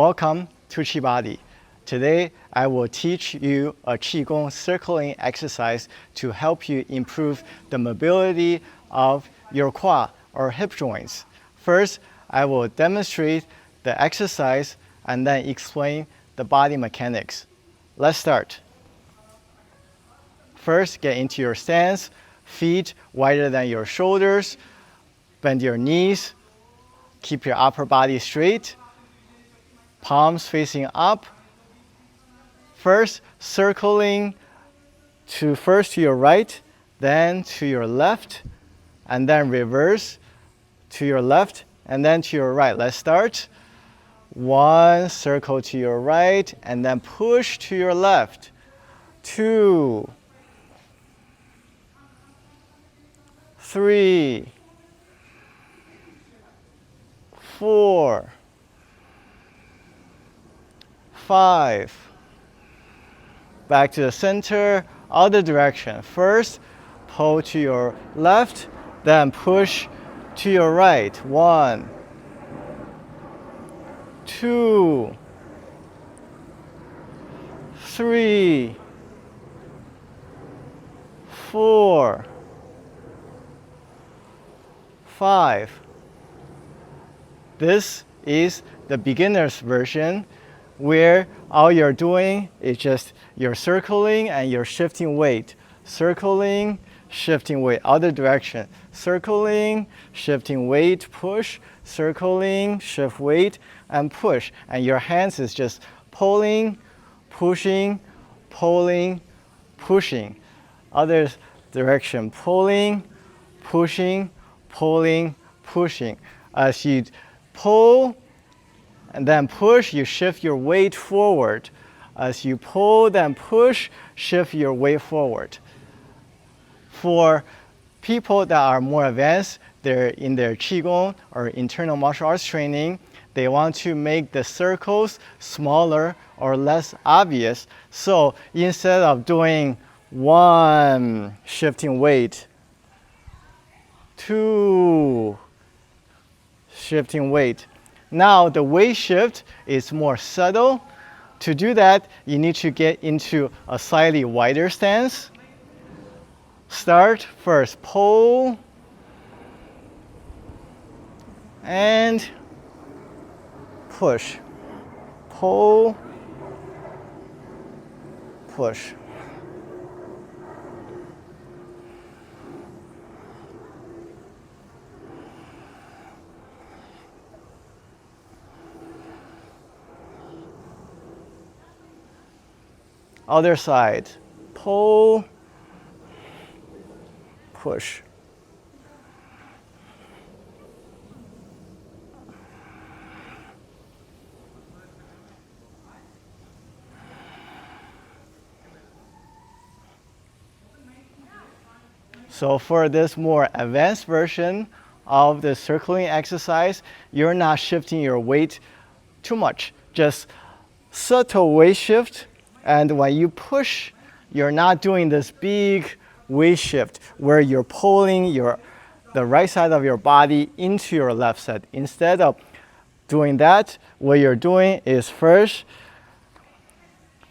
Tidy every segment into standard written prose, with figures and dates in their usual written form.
Welcome to Qi Body. Today, I will teach you a Qigong circling exercise to help you improve the mobility of your quad or hip joints. First, I will demonstrate the exercise and then explain the body mechanics. Let's start. First, get into your stance, feet wider than your shoulders, bend your knees, keep your upper body straight, palms facing up. First, circling first to your right, then to your left, and then reverse to your left, and then to your right. Let's start. 1, circle to your right, and then push to your left. 2, 3, 4, 5. Back to the center, other direction. First, pull to your left, then push to your right. 1, 2, 3, 4, 5. This is the beginner's version, where all you're doing is just you're circling and you're shifting weight. Circling, shifting weight, other direction. Circling, shifting weight, push. Circling, shift weight, and push. And your hands is just pulling, pushing, pulling, pushing. Other direction, pulling, pushing, pulling, pushing. As you pull and then push, you shift your weight forward. As you pull, then push, shift your weight forward. For people that are more advanced, they're in their Qigong or internal martial arts training, they want to make the circles smaller or less obvious. So instead of doing 1, shifting weight, 2, shifting weight. Now the weight shift is more subtle. To do that, you need to get into a slightly wider stance. Start first, pull and push. Pull, push. Other side, pull, push. So for this more advanced version of the circling exercise, you're not shifting your weight too much, just subtle weight shift. And when you push, you're not doing this big weight shift where you're pulling the right side of your body into your left side. Instead of doing that, what you're doing is first,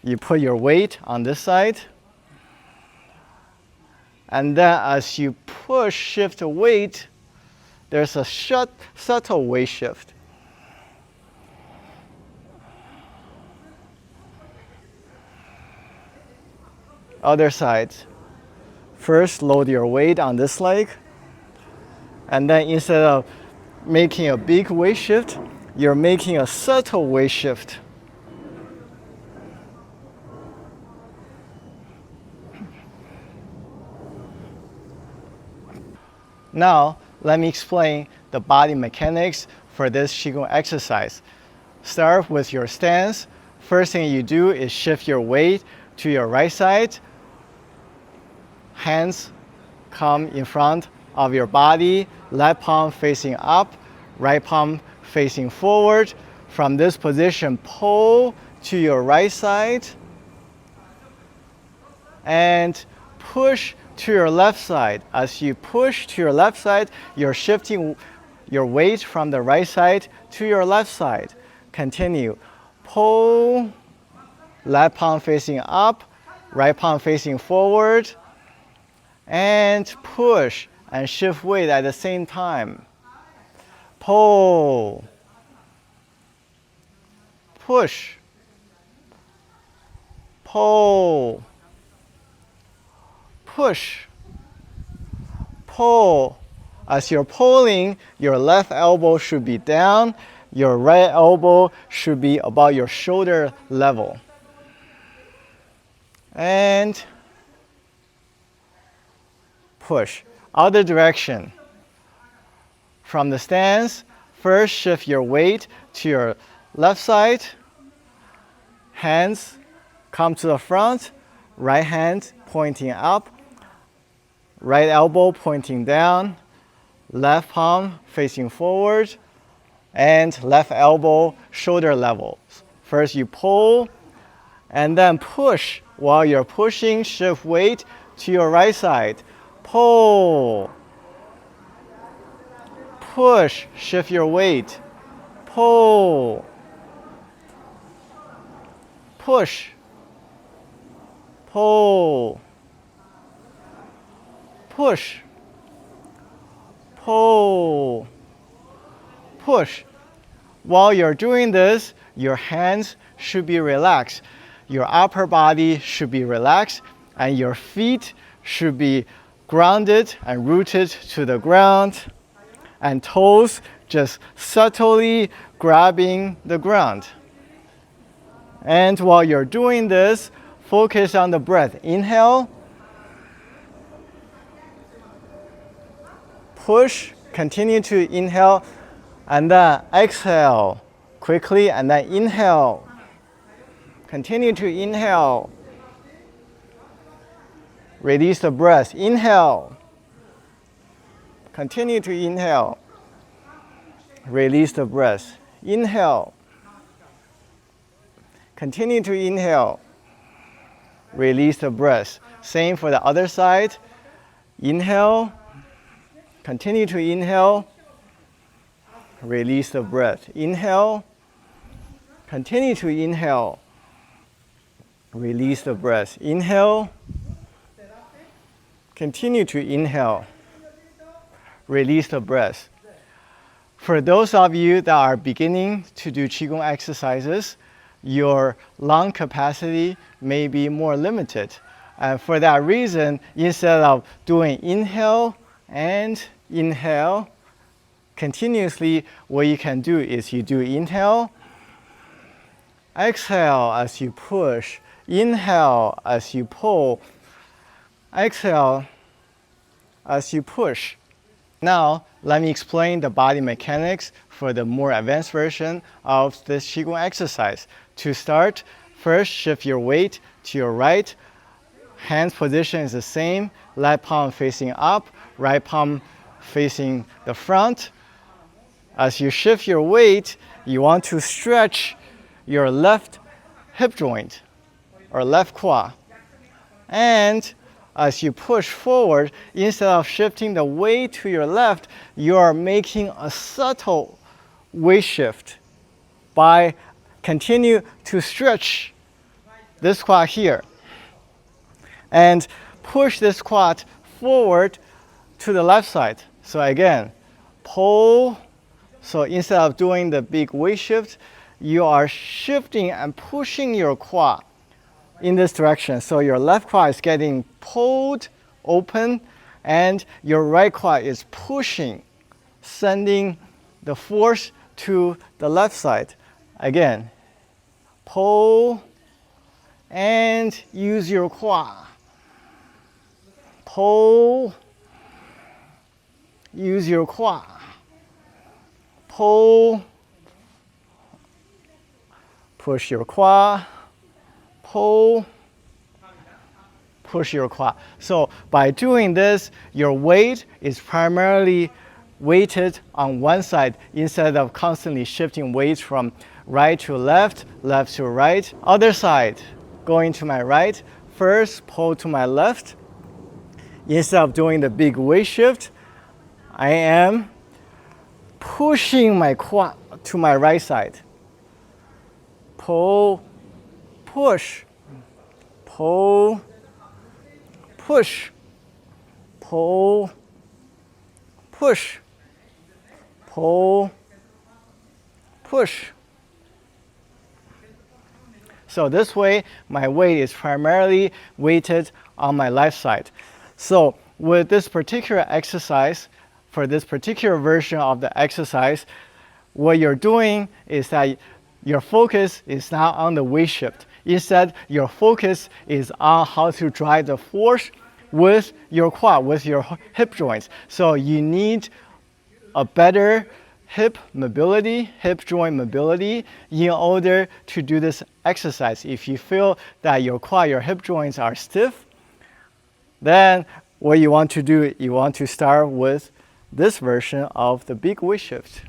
you put your weight on this side. And then as you push, shift the weight, there's a subtle weight shift. Other side. First, load your weight on this leg. And then instead of making a big weight shift, you're making a subtle weight shift. Now, let me explain the body mechanics for this Qigong exercise. Start with your stance. First thing you do is shift your weight to your right side. Hands come in front of your body, left palm facing up, right palm facing forward. From this position, pull to your right side and push to your left side. As you push to your left side, you're shifting your weight from the right side to your left side. Continue. pull, left palm facing up, right palm facing forward, and push and shift weight at the same time. Pull, push, pull, push, pull. As you're pulling, your left elbow should be down, your right elbow should be about your shoulder level. And push. Other direction. From the stance, first shift your weight to your left side. Hands come to the front, right hand pointing up, right elbow pointing down, left palm facing forward, and left elbow shoulder level. First you pull and then push. While you're pushing, shift weight to your right side. Pull, push, shift your weight. Pull, push, pull, push, pull, push. While you're doing this, your hands should be relaxed. Your upper body should be relaxed, and your feet should be grounded and rooted to the ground, and toes just subtly grabbing the ground. And while you're doing this, focus on the breath. Inhale, push, continue to inhale, and then exhale quickly, and then inhale. Continue to inhale. Release the breath. Inhale. Continue to inhale. Release the breath. Inhale. Continue to inhale. Release the breath. Same for the other side. Inhale. Continue to inhale. Release the breath. Inhale. Continue to inhale. Release the breath. Inhale. Continue to inhale. Release the breath. For those of you that are beginning to do Qigong exercises, your lung capacity may be more limited. And for that reason, instead of doing inhale and inhale continuously, what you can do is you do inhale, exhale as you push, inhale as you pull, exhale as you push. Now, let me explain the body mechanics for the more advanced version of this Qigong exercise. To start, first shift your weight to your right. Hands position is the same. Left palm facing up, right palm facing the front. As you shift your weight, you want to stretch your left hip joint or left quad. And as you push forward, instead of shifting the weight to your left, you are making a subtle weight shift by continue to stretch this quad here and push this quad forward to the left side. So again, pull. So instead of doing the big weight shift, you are shifting and pushing your quad in this direction. So your left quad is getting pulled open and your right quad is pushing, sending the force to the left side. Again, pull and use your quad. Pull, use your quad. Pull, push your quad, pull, push your quad. So by doing this, your weight is primarily weighted on one side instead of constantly shifting weights from right to left, left to right. Other side, going to my right, first pull to my left. Instead of doing the big weight shift, I am pushing my quad to my right side. pull, push, pull, push, pull, push, pull, push. So this way, my weight is primarily weighted on my left side. So with this particular exercise, for this particular version of the exercise, what you're doing is that your focus is not on the weight shift. Instead, your focus is on how to drive the force with your quad, with your hip joints. So you need a better hip mobility, hip joint mobility in order to do this exercise. If you feel that your quad, your hip joints are stiff, then what you want to do, you want to start with this version of the big weight shift.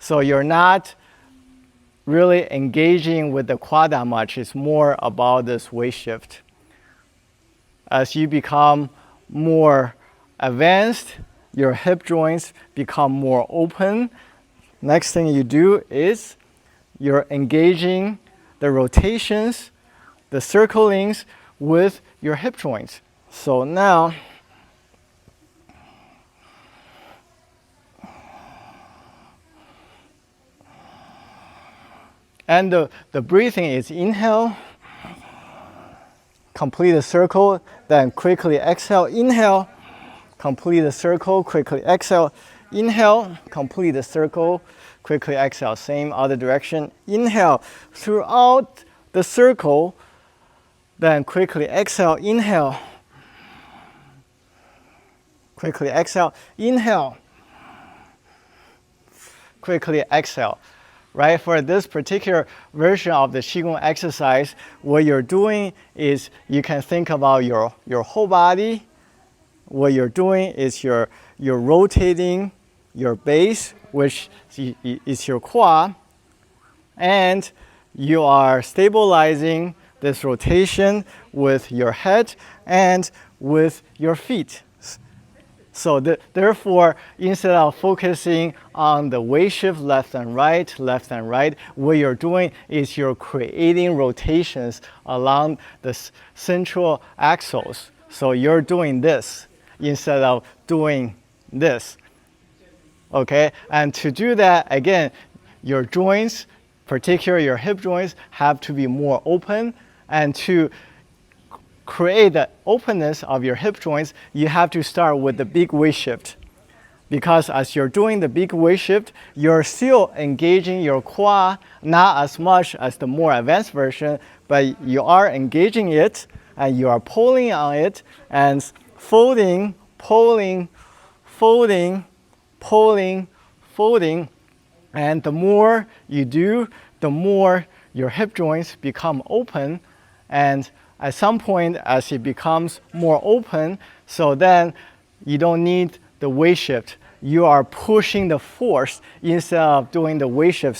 So you're not really engaging with the quad that much. It's more about this weight shift. As you become more advanced, your hip joints become more open. Next thing you do is you're engaging the rotations, the circlings with your hip joints. So now, and the breathing is inhale, complete the circle, then quickly exhale, inhale, complete the circle, quickly exhale, inhale, complete the circle, quickly exhale. Same other direction, inhale throughout the circle, then quickly exhale, inhale, quickly exhale, inhale, quickly exhale. Right, for this particular version of the Qigong exercise, what you're doing is you can think about your whole body. What you're doing is you're rotating your base, which is your quad, and you are stabilizing this rotation with your head and with your feet. So therefore, instead of focusing on the weight shift left and right, what you're doing is you're creating rotations along the central axles. So you're doing this instead of doing this. Okay, and to do that, again, your joints, particularly your hip joints, have to be more open, and to create the openness of your hip joints, you have to start with the big weight shift. Because as you're doing the big weight shift, you're still engaging your quad, not as much as the more advanced version, but you are engaging it, and you are pulling on it, and folding, pulling, folding, pulling, folding. And the more you do, the more your hip joints become open, and at some point, as it becomes more open, so then you don't need the weight shift. You are pushing the force instead of doing the weight shift.